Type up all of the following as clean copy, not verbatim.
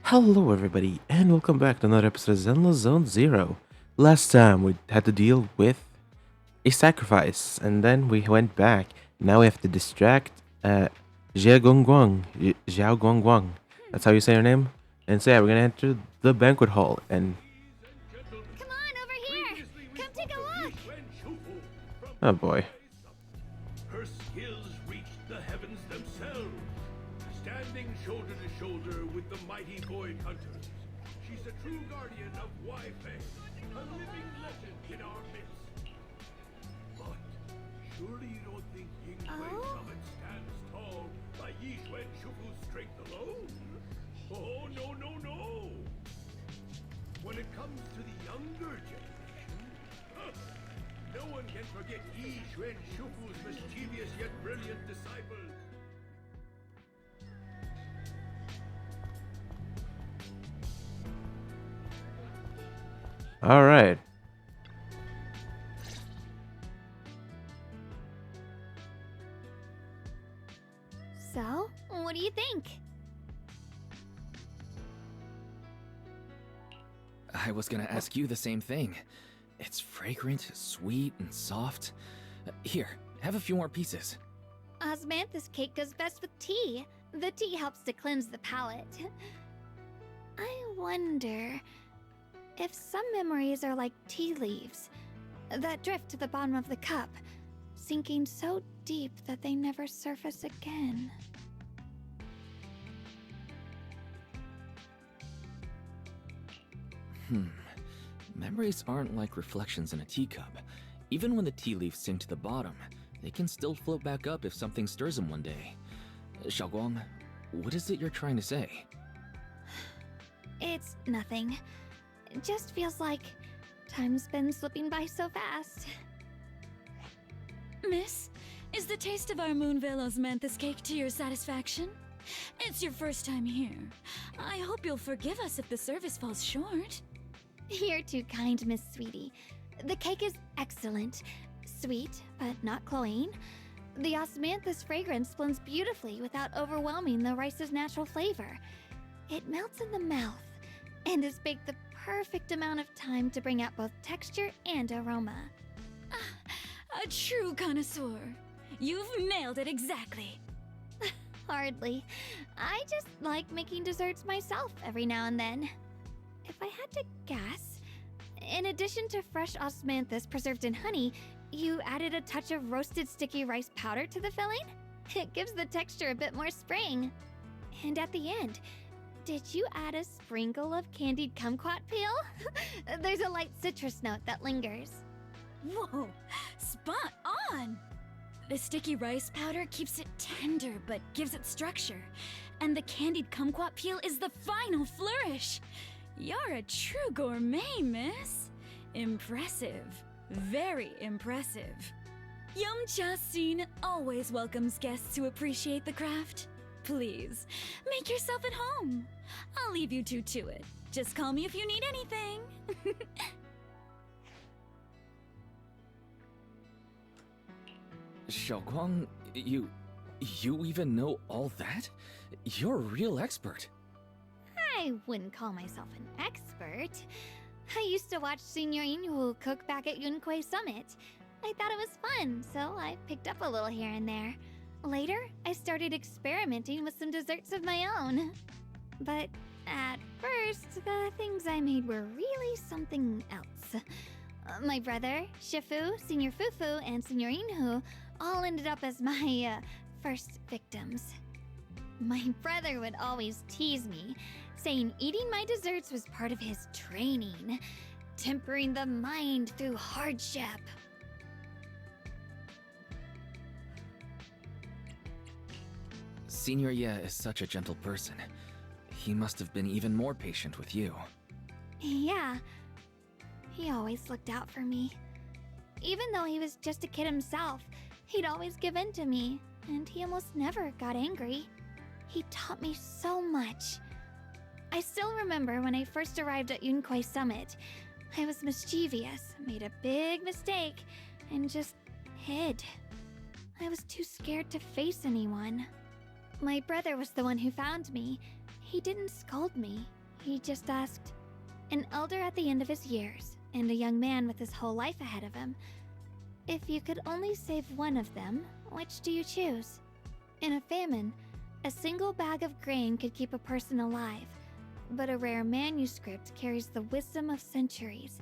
Hello, everybody, and welcome back to another episode of Zenless Zone Zero. Last time we had to deal with a sacrifice, and then we went back. Now we have to distract Jia Gongguang. Xiao Guangguang. That's how you say her name? And so, yeah, we're gonna enter the banquet hall, and Come on, over here! Come take a look! oh boy. Her skills reached the heavens themselves, standing shoulder to shoulder with the mighty void hunters. She's a true guardian of Wi-Fei, a living legend in our midst. But surely you don't think Ying Kuei Summit stands tall by Yi Xuan Shufu's strength alone? Oh, no, no, no! When it comes to the younger generation, no one can forget Yi Xuan Shufu's mischievous yet brilliant disciples. Alright. So, what do you think? I was gonna ask you the same thing. It's fragrant, sweet, and soft. Here, have a few more pieces. Osmanthus cake goes best with tea. The tea helps to cleanse the palate. I wonder if some memories are like tea leaves that drift to the bottom of the cup, sinking so deep that they never surface again. Memories aren't like reflections in a teacup. Even when the tea leaves sink to the bottom, they can still float back up if something stirs them one day. Xiaoguang, what is it you're trying to say? It's nothing. It just feels like time's been slipping by so fast. Miss, is the taste of our Moonvale Osmanthus cake to your satisfaction? It's your first time here. I hope you'll forgive us if the service falls short. You're too kind, Miss Sweetie. The cake is excellent. Sweet, but not cloying. The osmanthus fragrance blends beautifully without overwhelming the rice's natural flavor. It melts in the mouth and is baked the perfect amount of time to bring out both texture and aroma. A true connoisseur. You've nailed it exactly. Hardly. I just like making desserts myself every now and then. If I had to guess, in addition to fresh osmanthus preserved in honey, you added a touch of roasted sticky rice powder to the filling? It gives the texture a bit more spring. And at the end, did you add a sprinkle of candied kumquat peel? There's a light citrus note that lingers. Whoa, spot on! The sticky rice powder keeps it tender but gives it structure. And the candied kumquat peel is the final flourish. You're a true gourmet, miss. Impressive. Very impressive. Yum-Cha Scene always welcomes guests who appreciate the craft. Please, make yourself at home. I'll leave you two to it. Just call me if you need anything. Xiaoguang, you even know all that? You're a real expert. I wouldn't call myself an expert. I used to watch Senior Inhu cook back at Yunquei Summit. I thought it was fun, so I picked up a little here and there. Later, I started experimenting with some desserts of my own. But at first, the things I made were really something else. My brother, Shifu, Senior Fufu, and Senior Inhu all ended up as my first victims. My brother would always tease me, saying eating my desserts was part of his training, tempering the mind through hardship. Senior Ye is such a gentle person. He must have been even more patient with you. Yeah, he always looked out for me. Even though he was just a kid himself, he'd always give in to me, and he almost never got angry. He taught me so much. I still remember when I first arrived at Yunquei Summit. I was mischievous, made a big mistake, and just hid. I was too scared to face anyone. My brother was the one who found me. He He didn't scold me. He just asked, an elder at the end of his years, and a young man with his whole life ahead of him. If you could only save one of them, which do you choose? In a famine, a single bag of grain could keep a person alive, but a rare manuscript carries the wisdom of centuries.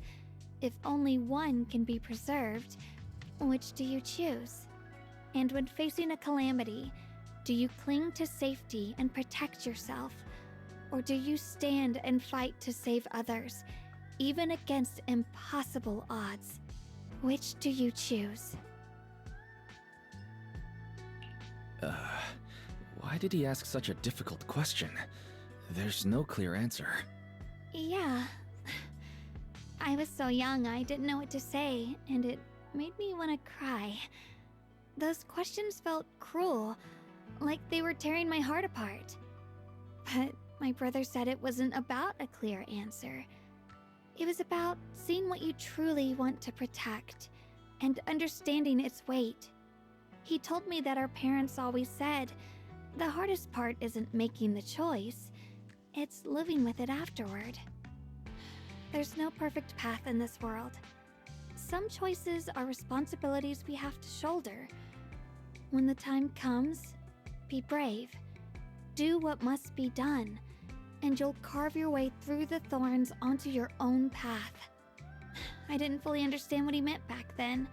If only one can be preserved, which do you choose? And when facing a calamity, do you cling to safety and protect yourself? Or do you stand and fight to save others, even against impossible odds? Which do you choose? Why did he ask such a difficult question? There's no clear answer. Yeah. I was so young I didn't know what to say, and it made me want to cry. Those questions felt cruel, like they were tearing my heart apart. But my brother said it wasn't about a clear answer. It was about seeing what you truly want to protect, and understanding its weight. He told me that our parents always said, the hardest part isn't making the choice, it's living with it afterward. There's no perfect path in this world. Some choices are responsibilities we have to shoulder. When the time comes, be brave. Do what must be done, and you'll carve your way through the thorns onto your own path. I didn't fully understand what he meant back then.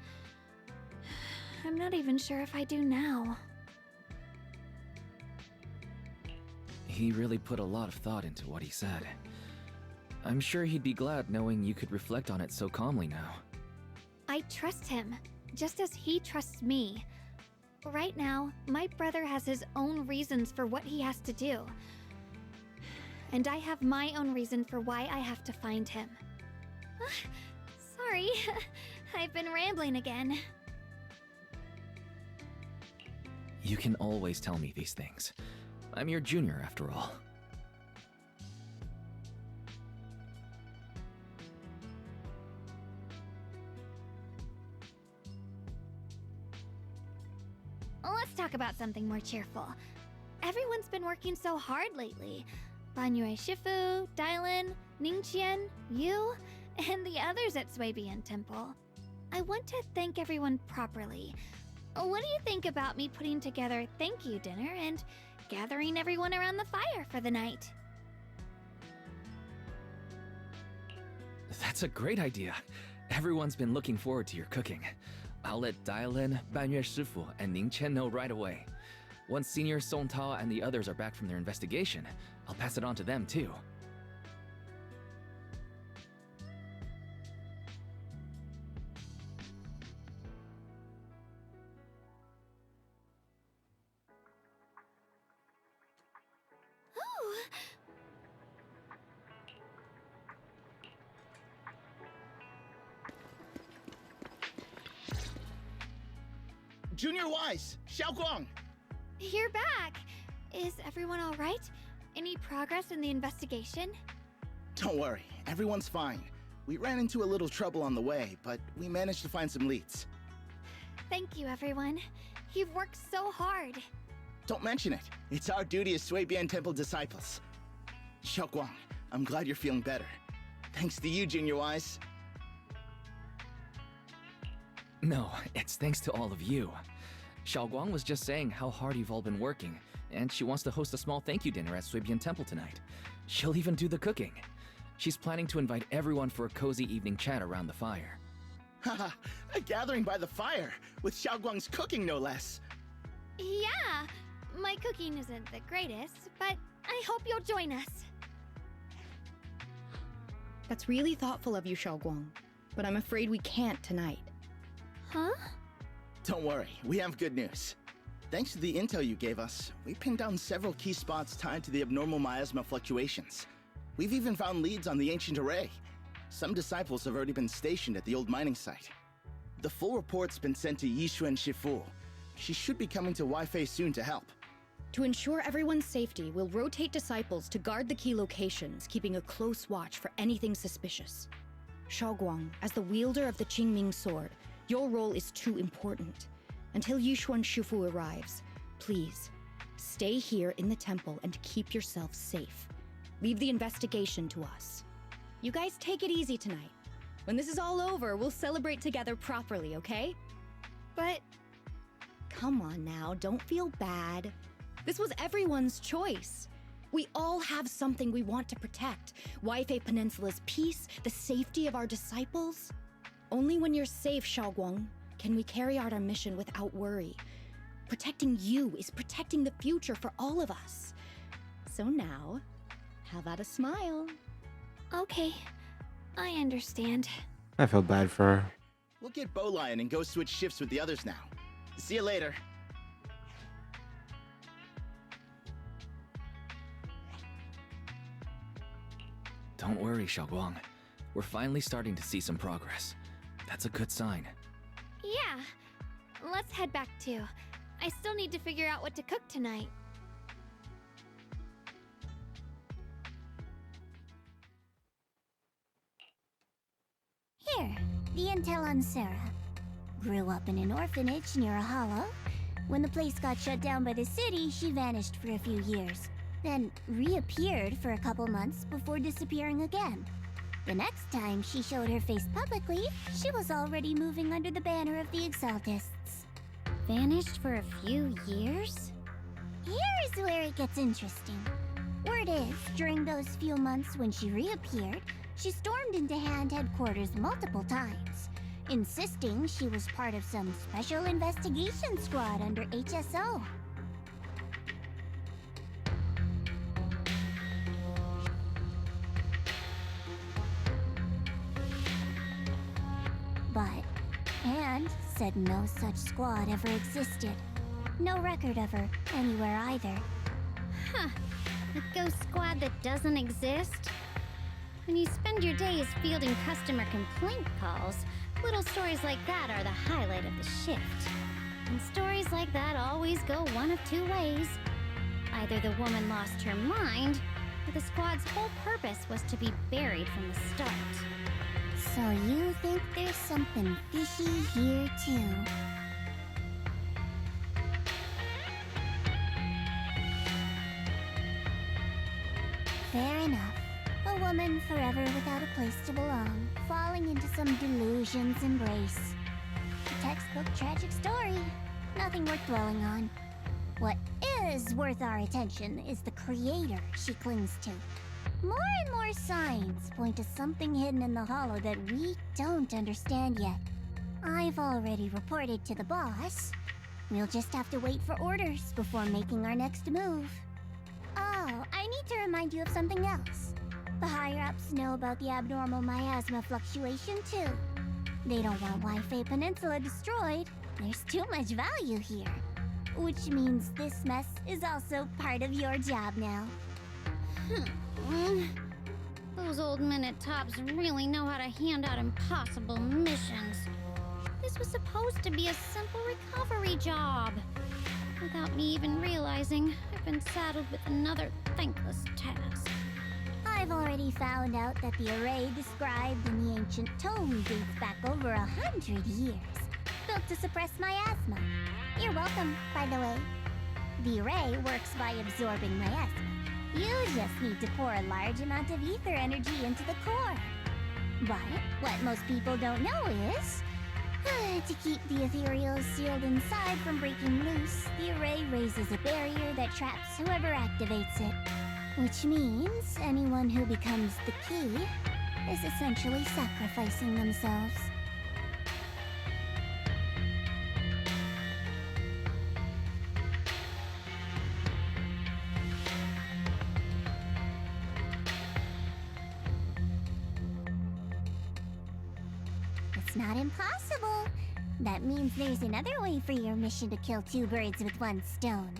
I'm not even sure if I do now. He really put a lot of thought into what he said. I'm sure he'd be glad knowing you could reflect on it so calmly now. I trust him, just as he trusts me. Right now, my brother has his own reasons for what he has to do. And I have my own reason for why I have to find him. Sorry, I've been rambling again. You can always tell me these things. I'm your junior, after all. Let's talk about something more cheerful. Everyone's been working so hard lately. Banquet Shifu, Dylan, Ningqian, you, and the others at Swabian Temple. I want to thank everyone properly. What do you think about me putting together a thank you dinner and gathering everyone around the fire for the night? That's a great idea. Everyone's been looking forward to your cooking. I'll let Dylan, Banquet Shifu, and Ning Chen know right away. Once Senior Song Tao and the others are back from their investigation, I'll pass it on to them too. Oh, Junior Wise, Xiaoguang! you're back. Is everyone all right? Any progress in the investigation? Don't worry, everyone's fine. We ran into a little trouble on the way, but we managed to find some leads. Thank you, everyone. You've worked so hard. Don't mention it. It's our duty as Swabian Temple disciples. Xiaoguang, I'm glad you're feeling better. Thanks to you, Junior Wise. No, it's thanks to all of you. Xiaoguang was just saying how hard you've all been working, and she wants to host a small thank you dinner at Swabian Temple tonight. She'll even do the cooking. She's planning to invite everyone for a cozy evening chat around the fire. Haha, a gathering by the fire, with Xiaoguang's cooking no less. Yeah, my cooking isn't the greatest, but I hope you'll join us. That's really thoughtful of you, Xiaoguang. But I'm afraid we can't tonight. Huh? Don't worry, we have good news. Thanks to the intel you gave us, we pinned down several key spots tied to the abnormal miasma fluctuations. We've even found leads on the ancient array. Some disciples have already been stationed at the old mining site. The full report's been sent to Yishuan Shifu. She should be coming to Weifei soon to help. To ensure everyone's safety, we'll rotate disciples to guard the key locations, keeping a close watch for anything suspicious. Xiaoguang, as the wielder of the Qingming sword, your role is too important. Until Yishuan Shifu arrives, please, Stay here in the temple and keep yourself safe. Leave the investigation to us. You guys take it easy tonight. When this is all over, we'll celebrate together properly, okay? But Come on now, don't feel bad. This was everyone's choice. We all have something we want to protect. Waifei Peninsula's peace, the safety of our disciples. Only when you're safe, Xiaoguang, can we carry out our mission without worry. Protecting you is protecting the future for all of us. So now, how about a smile? okay, I understand. I felt bad for her. We'll get Bowline and go switch shifts with the others now. See you later. Don't worry, Xiaoguang. We're finally starting to see some progress. That's a good sign. Yeah, let's head back too. I still need to figure out what to cook tonight. Here, the intel on Sarah. Grew up in an orphanage near a hollow. When the place got shut down by the city, she vanished for a few years. Then reappeared for a couple months before disappearing again. The next time she showed her face publicly, she was already moving under the banner of the Exaltists. Vanished for a few years? Here's where it gets interesting. Word is, during those few months when she reappeared, she stormed into Hand headquarters multiple times, insisting she was part of some special investigation squad under HSO. But Hand said no such squad ever existed. No record of her anywhere either. Huh. A ghost squad that doesn't exist? When you spend your days fielding customer complaint calls, little stories like that are the highlight of the shift. And stories like that always go one of two ways. Either the woman lost her mind, or the squad's whole purpose was to be buried from the start. So you think there's something fishy here too? Fair enough. A woman forever without a place to belong, falling into some delusion's embrace. A textbook tragic story. Nothing worth dwelling on. What is worth our attention is the creator she clings to. More and more signs point to something hidden in the hollow that we don't understand yet. I've already reported to the boss. We'll just have to wait for orders before making our next move. Oh, I need to remind you of something else. The higher-ups know about the abnormal miasma fluctuation, too. They don't want Waifei Peninsula destroyed. There's too much value here. Which means this mess is also part of your job now. Those old men at Tops really know how to hand out impossible missions. This was supposed to be a simple recovery job. Without me even realizing, I've been saddled with another thankless task. I've already found out that the array described in the ancient tome dates back over 100 years, built to suppress miasma. You're welcome, by the way. The array works by absorbing miasma. You just need to pour a large amount of ether energy into the core. But what most people don't know is, to keep the ethereals sealed inside from breaking loose, the array raises a barrier that traps whoever activates it. Which means anyone who becomes the key is essentially sacrificing themselves. It's not impossible. That means there's another way for your mission to kill two birds with one stone.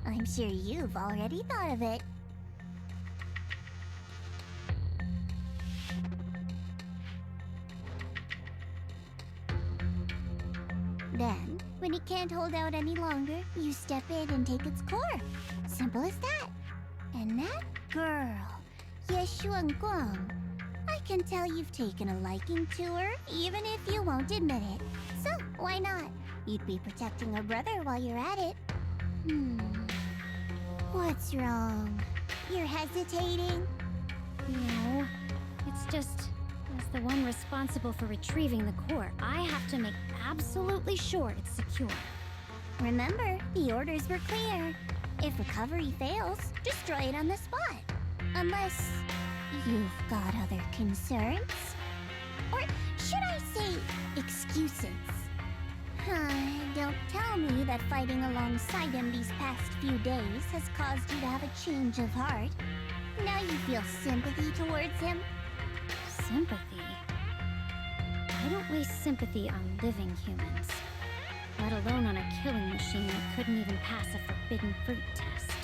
I'm sure you've already thought of it. Then, when it can't hold out any longer, you step in and take its core. Simple as that. And that girl, Yeshuan Guang, I can tell you've taken a liking to her, even if you won't admit it. So, why not? You'd be protecting her brother while you're at it. What's wrong? You're hesitating? No, it's just, as the one responsible for retrieving the core, I have to make absolutely sure it's secure. Remember, the orders were clear. If recovery fails, destroy it on the spot. Unless you've got other concerns? Or should I say, excuses? Don't tell me that fighting alongside him these past few days has caused you to have a change of heart. Now you feel sympathy towards him? Sympathy? I don't waste sympathy on living humans, let alone on a killing machine that couldn't even pass a forbidden fruit test.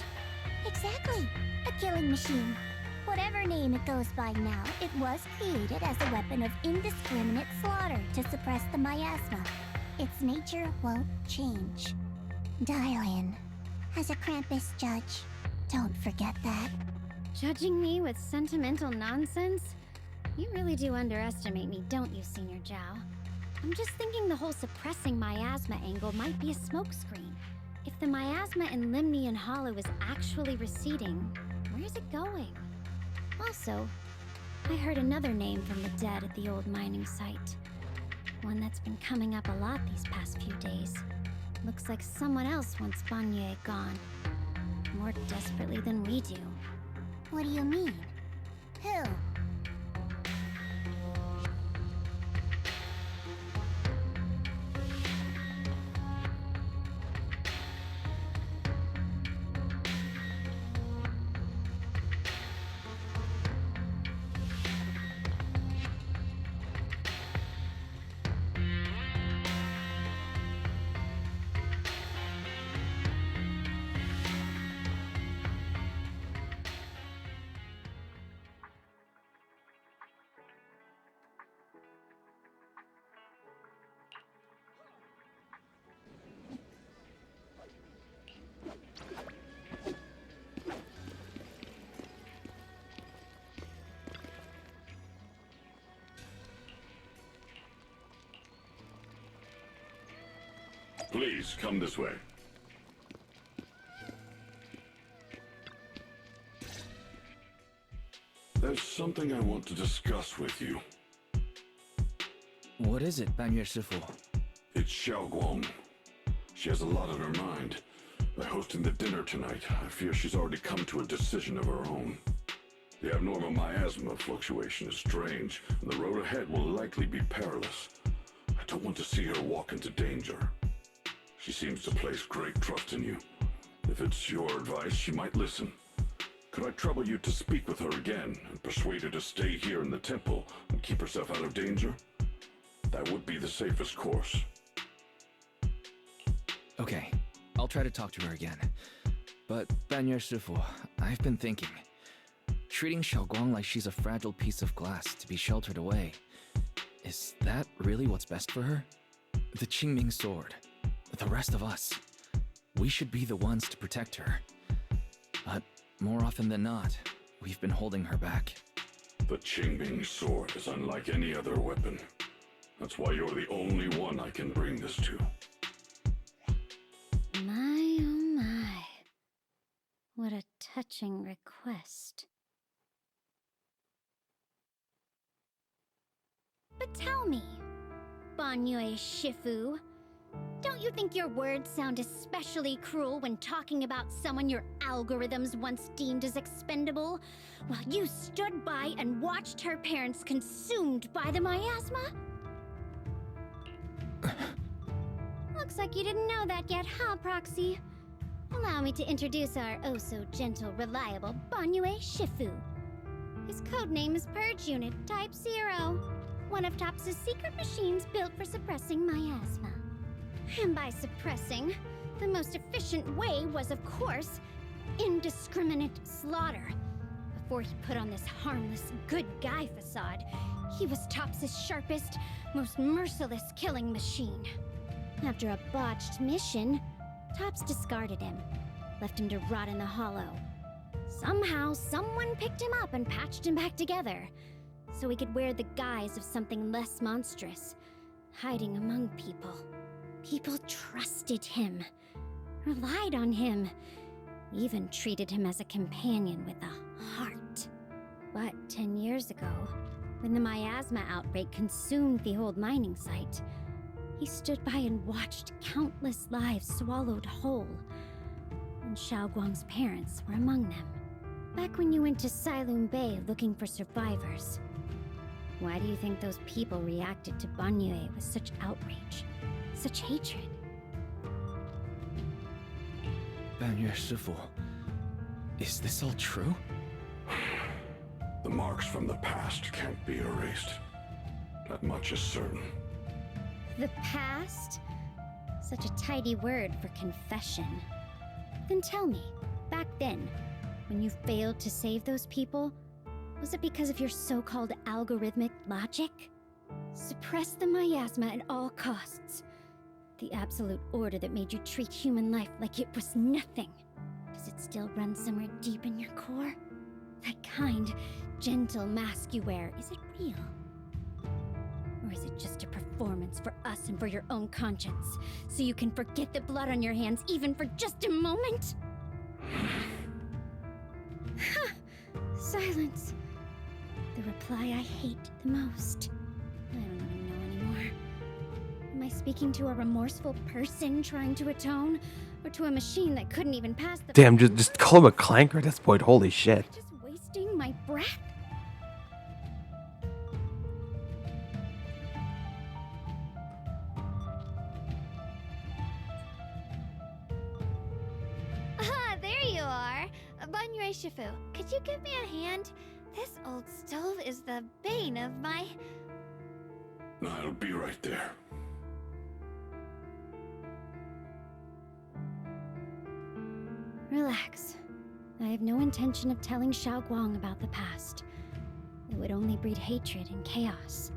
Exactly, a killing machine. Whatever name it goes by now, it was created as a weapon of indiscriminate slaughter to suppress the miasma. Its nature won't change. Dial in. As a Krampus judge, don't forget that. Judging me with sentimental nonsense? You really do underestimate me, don't you, Senior Zhao? I'm just thinking the whole suppressing miasma angle might be a smokescreen. If the miasma in Limnian Hollow is actually receding, where's it going? Also, I heard another name from the dead at the old mining site. One that's been coming up a lot these past few days. Looks like someone else wants Banquet gone. More desperately than we do. What do you mean? Who? Please, come this way. There's something I want to discuss with you. What is it, Banquet Shifu? It's Xiaoguang. She has a lot on her mind. By hosting the dinner tonight, I fear she's already come to a decision of her own. The abnormal miasma fluctuation is strange, and the road ahead will likely be perilous. I don't want to see her walk into danger. She seems to place great trust in you. If it's your advice, she might listen. Could I trouble you to speak with her again and persuade her to stay here in the temple and keep herself out of danger? That would be the safest course. Okay, I'll try to talk to her again. But, Banquet Shifu, I've been thinking. Treating Xiaoguang like she's a fragile piece of glass to be sheltered away. Is that really what's best for her? The Qingming sword. The rest of us. We should be the ones to protect her. But more often than not, we've been holding her back. The Qingming sword is unlike any other weapon. That's why you're the only one I can bring this to. My, oh my. What a touching request. But tell me, Banquet Shifu, don't you think your words sound especially cruel when talking about someone your algorithms once deemed as expendable, while you stood by and watched her parents consumed by the miasma? Looks like you didn't know that yet, huh, Proxy? Allow me to introduce our oh-so-gentle, reliable Banquet Shifu. His codename is Purge Unit Type 0, one of TOPS' secret machines built for suppressing miasma. And by suppressing, the most efficient way was, of course, indiscriminate slaughter. Before he put on this harmless, good guy facade, he was TOPS' sharpest, most merciless killing machine. After a botched mission, TOPS discarded him, left him to rot in the hollow. Somehow, someone picked him up and patched him back together, so he could wear the guise of something less monstrous, hiding among people. People trusted him, relied on him, even treated him as a companion with a heart. But 10 years ago, when the miasma outbreak consumed the old mining site, he stood by and watched countless lives swallowed whole. And Xiaoguang's parents were among them. Back when you went to Silum Bay looking for survivors. Why do you think those people reacted to Banquet with such outrage, such hatred? Banquet Shifu, is this all true? The marks from the past can't be erased. That much is certain. The past? Such a tidy word for confession. Then tell me, back then, when you failed to save those people, was it because of your so-called algorithmic logic? Suppress the miasma at all costs. The absolute order that made you treat human life like it was nothing. Does it still run somewhere deep in your core? That kind, gentle mask you wear, is it real? Or is it just a performance for us and for your own conscience, so you can forget the blood on your hands even for just a moment? Silence. The reply I hate the most. I don't even know anymore. Am I speaking to a remorseful person trying to atone? Or to a machine that couldn't even pass the— Damn, just call him a clanker at this point. Holy shit. Just wasting my breath? Ah, there you are. Banquet Shifu, could you give me a hand? This old stove is the bane of my— I'll be right there. Relax. I have no intention of telling Xiaoguang about the past. It would only breed hatred and chaos.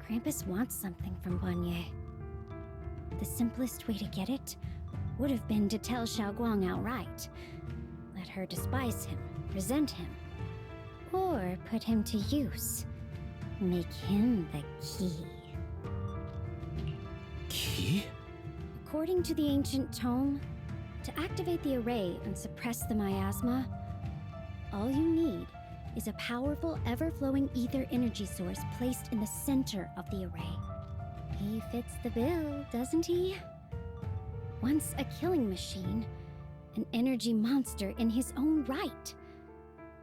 Krampus wants something from Banquet. The simplest way to get it would have been to tell Xiaoguang outright. Let her despise him, resent him, or put him to use. Make him the key. Key? According to the ancient tome, to activate the array and suppress the miasma, all you need is a powerful, ever-flowing ether energy source placed in the center of the array. He fits the bill, doesn't he? Once a killing machine, an energy monster in his own right.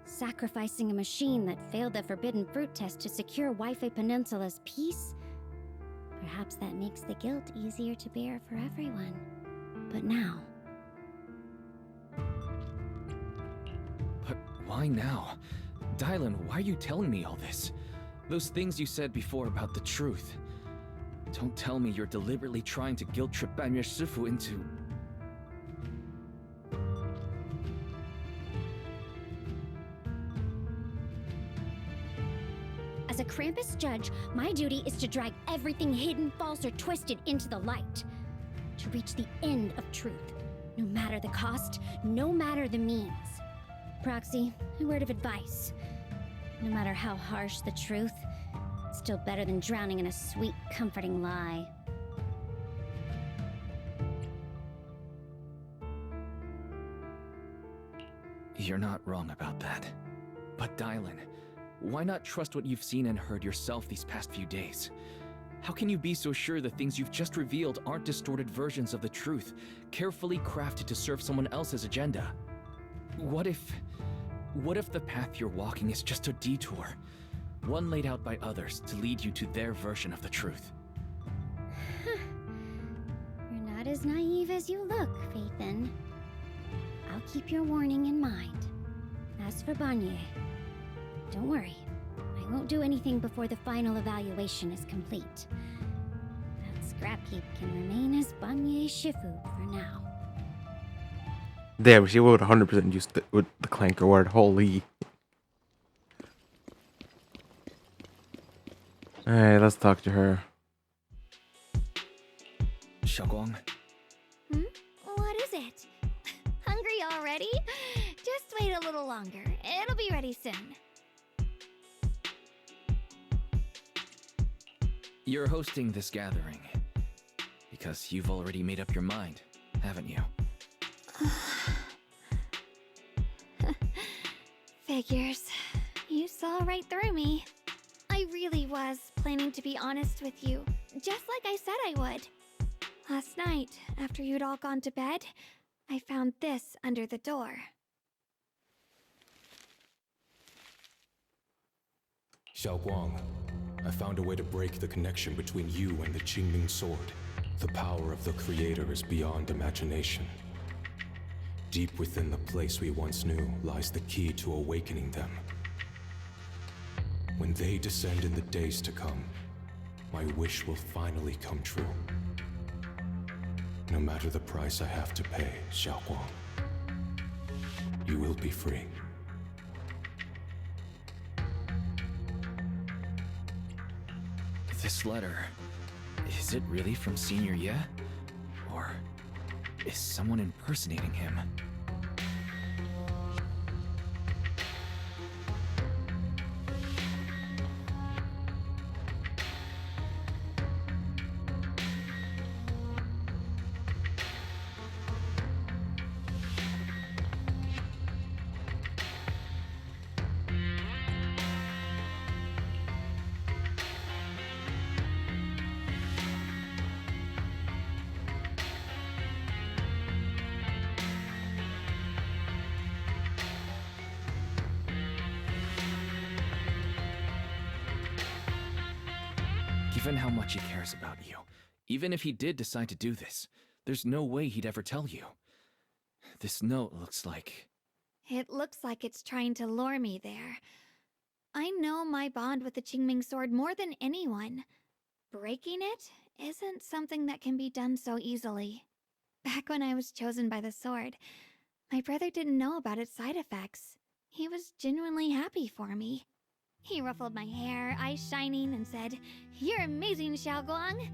Sacrificing a machine that failed the forbidden fruit test to secure Wi-Fi Peninsula's peace? Perhaps that makes the guilt easier to bear for everyone. But now, But why now? Dylan, why are you telling me all this? Those things you said before about the truth. Don't tell me you're deliberately trying to guilt-trip Banquet Shifu into— as a Krampus judge, my duty is to drag everything hidden, false, or twisted into the light. To reach the end of truth. No matter the cost, no matter the means. Proxy, a word of advice. No matter how harsh the truth, it's still better than drowning in a sweet, comforting lie. You're not wrong about that. But Dylan, why not trust what you've seen and heard yourself these past few days? How can you be so sure the things you've just revealed aren't distorted versions of the truth, carefully crafted to serve someone else's agenda? What if the path you're walking is just a detour? One laid out by others to lead you to their version of the truth. You're not as naive as you look, Phaethon. I'll keep your warning in mind. As for Banquet, don't worry. I won't do anything before the final evaluation is complete. That scrap heap can remain as Banquet Shifu for now. Damn, she would 100% use with the clanker word. Holy. Alright, let's talk to her. Xiaoguang, What is it? Hungry already? Just wait a little longer. It'll be ready soon. you're hosting this gathering because you've already made up your mind, haven't you? Figures. You saw right through me. I really was planning to be honest with you, just like I said I would. Last night, after you'd all gone to bed, I found this under the door. Xiaoguang, I found a way to break the connection between you and the Qingming sword. The power of the Creator is beyond imagination. Deep within the place we once knew lies the key to awakening them. When they descend in the days to come, my wish will finally come true. No matter the price I have to pay, Xiaoguang, you will be free. This letter, is it really from Senior Ye? Or is someone impersonating him? Given how much he cares about you, even if he did decide to do this, there's no way he'd ever tell you. This note looks like... It looks like it's trying to lure me there. I know my bond with the Qingming sword more than anyone. Breaking it isn't something that can be done so easily. Back when I was chosen by the sword, my brother didn't know about its side effects. He was genuinely happy for me. He ruffled my hair, eyes shining, and said, "You're amazing, Xiaoguang.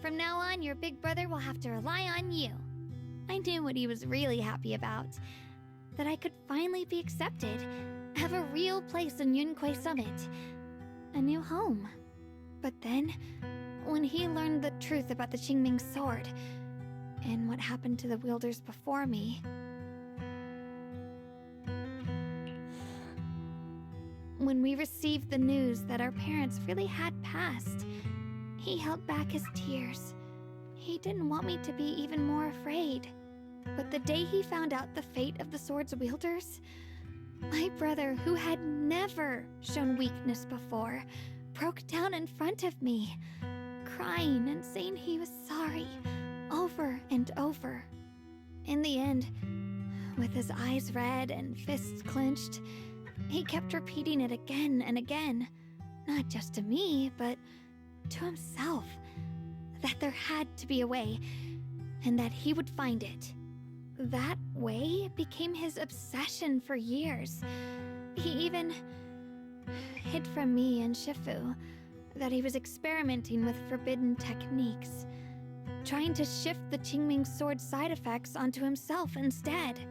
From now on, your big brother will have to rely on you." I knew what he was really happy about. That I could finally be accepted, have a real place in Yunquay Summit. A new home. But then, when he learned the truth about the Qingming sword, and what happened to the wielders before me... When we received the news that our parents really had passed, he held back his tears. He didn't want me to be even more afraid. But the day he found out the fate of the sword's wielders, my brother, who had never shown weakness before, broke down in front of me, crying and saying he was sorry, over and over. In the end, with his eyes red and fists clenched, he kept repeating it again and again, not just to me, but to himself, that there had to be a way, and that he would find it. That way became his obsession for years. He even hid from me and Shifu that he was experimenting with forbidden techniques, trying to shift the Qingming sword side effects onto himself instead.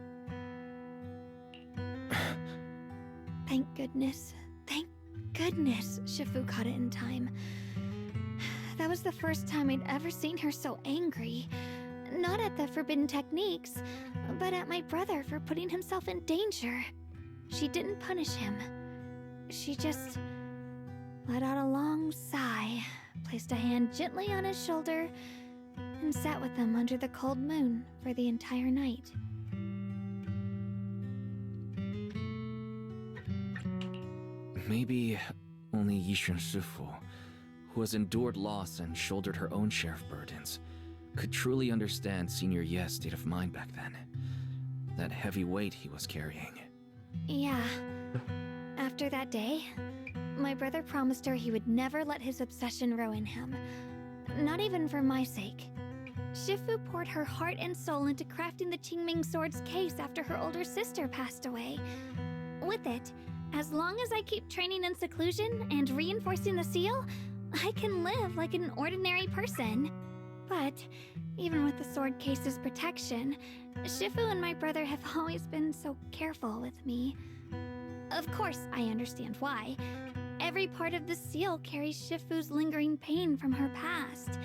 Thank goodness Shifu caught it in time. That was the first time I'd ever seen her so angry. Not at the forbidden techniques, but at my brother for putting himself in danger. She didn't punish him. She just let out a long sigh, placed a hand gently on his shoulder, and sat with him under the cold moon for the entire night. Maybe only Yishun Shifu, who has endured loss and shouldered her own share of burdens, could truly understand Senior Ye's state of mind back then. That heavy weight he was carrying. Yeah. After that day, my brother promised her he would never let his obsession ruin him. Not even for my sake. Shifu poured her heart and soul into crafting the Qingming sword's case after her older sister passed away. With it, as long as I keep training in seclusion and reinforcing the seal, I can live like an ordinary person. But even with the sword case's protection, Shifu and my brother have always been so careful with me. Of course, I understand why. Every part of the seal carries Shifu's lingering pain from her past,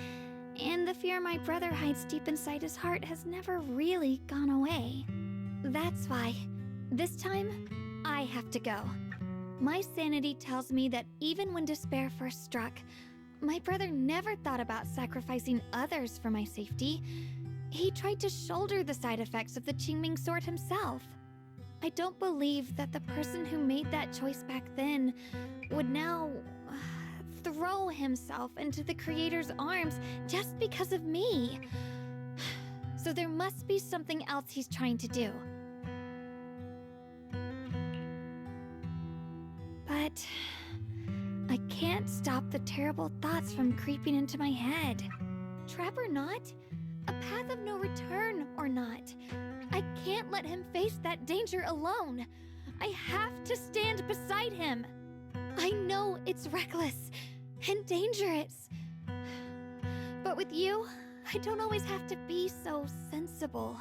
and the fear my brother hides deep inside his heart has never really gone away. That's why, this time, I I have to go. My sanity tells me that even when despair first struck, my brother never thought about sacrificing others for my safety. He tried to shoulder the side effects of the Qingming sword himself. I don't believe that the person who made that choice back then would now throw himself into the Creator's arms just because of me. So there must be something else he's trying to do. But I can't stop the terrible thoughts from creeping into my head. Trap or not, a path of no return or not, I can't let him face that danger alone. I have to stand beside him. I know it's reckless and dangerous. But with you, I don't always have to be so sensible.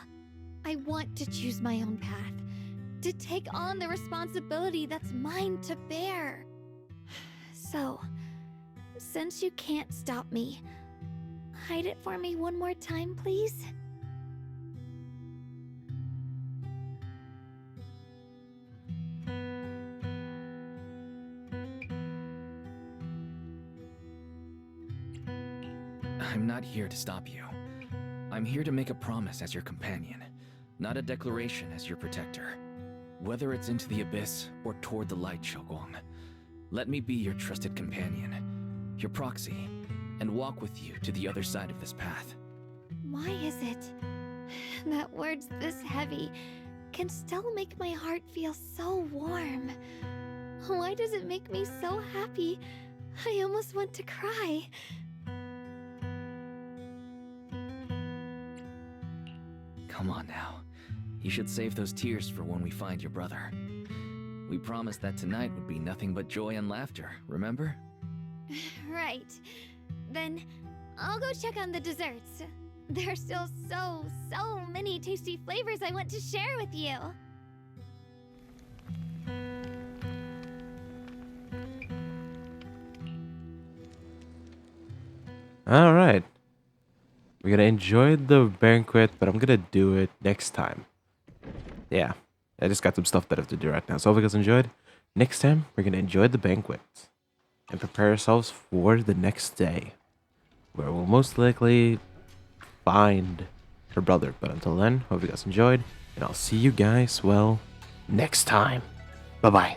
I want to choose my own path, to take on the responsibility that's mine to bear. So, since you can't stop me, hide it for me one more time, please? I'm not here to stop you. I'm here to make a promise as your companion, not a declaration as your protector. Whether it's into the abyss or toward the light, Xiaoguang, let me be your trusted companion, your proxy, and walk with you to the other side of this path. Why is it that words this heavy can still make my heart feel so warm? Why does it make me so happy? I almost want to cry. Come on now. You should save those tears for when we find your brother. We promised that tonight would be nothing but joy and laughter, remember? Right. Then I'll go check on the desserts. There are still so many tasty flavors I want to share with you. All right. We're gonna enjoy the banquet, but I'm gonna do it next time. Yeah, I just got some stuff that I have to do right now. So hope you guys enjoyed. Next time, we're gonna enjoy the banquet and prepare ourselves for the next day, where we'll most likely find her brother. But until then, hope you guys enjoyed, and I'll see you guys, well, next time. Bye-bye.